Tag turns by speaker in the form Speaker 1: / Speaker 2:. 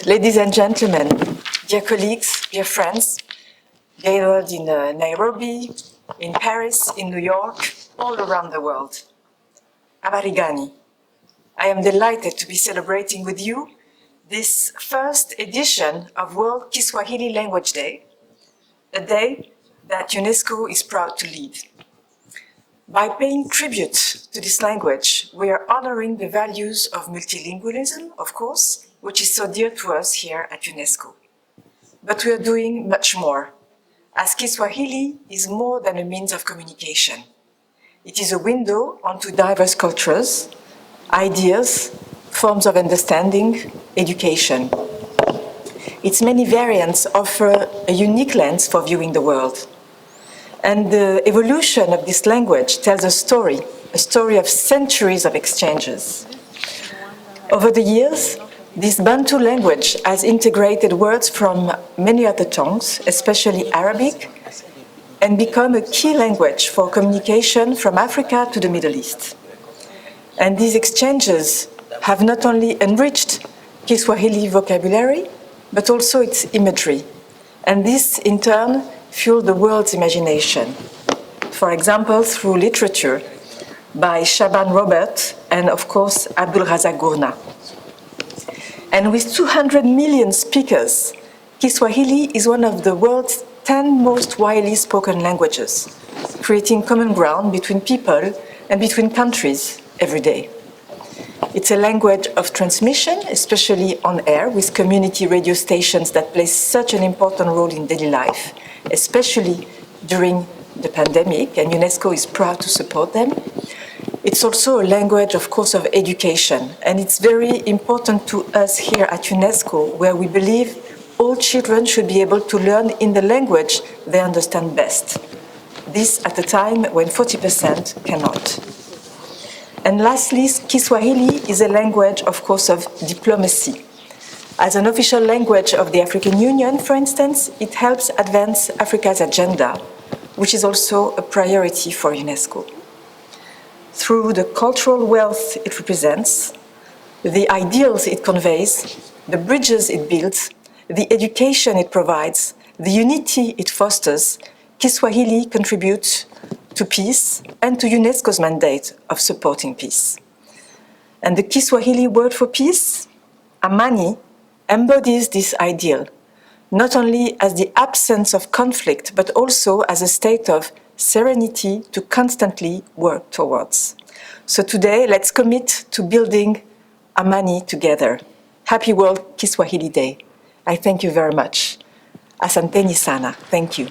Speaker 1: Ladies and gentlemen, dear colleagues, dear friends, gathered in Nairobi, in Paris, in New York, all around the world. Abarigani. I am delighted to be celebrating with you this first edition of World Kiswahili Language Day, a day that UNESCO is proud to lead. By paying tribute to this language, we are honoring the values of multilingualism, of course, which is so dear to us here at UNESCO. But we are doing much more, as Kiswahili is more than a means of communication. It is a window onto diverse cultures, ideas, forms of understanding, education. Its many variants offer a unique lens for viewing the world. And the evolution of this language tells a story of centuries of exchanges. Over the years, this Bantu language has integrated words from many other tongues, especially Arabic, and become a key language for communication from Africa to the Middle East. And these exchanges have not only enriched Kiswahili vocabulary, but also its imagery. And this, in turn, fueled the world's imagination. For example, through literature by Shaban Robert and, of course, Abdul Razak Gurna. And with 200 million speakers, Kiswahili is one of the world's 10 most widely spoken languages, creating common ground between people and between countries every day. It's a language of transmission, especially on air, with community radio stations that play such an important role in daily life, especially during the pandemic, and UNESCO is proud to support them. It's also a language, of course, of education, and it's very important to us here at UNESCO, where we believe all children should be able to learn in the language they understand best. This at a time when 40% cannot. And lastly, Kiswahili is a language, of course, of diplomacy. As an official language of the African Union, for instance, it helps advance Africa's agenda, which is also a priority for UNESCO. Through the cultural wealth it represents, the ideals it conveys, the bridges it builds, the education it provides, the unity it fosters, Kiswahili contributes to peace and to UNESCO's mandate of supporting peace. And the Kiswahili word for peace, amani, embodies this ideal, not only as the absence of conflict, but also as a state of serenity to constantly work towards. So today, let's commit to building amani together. Happy World Kiswahili Day. I thank you very much. Asanteni sana. Thank you.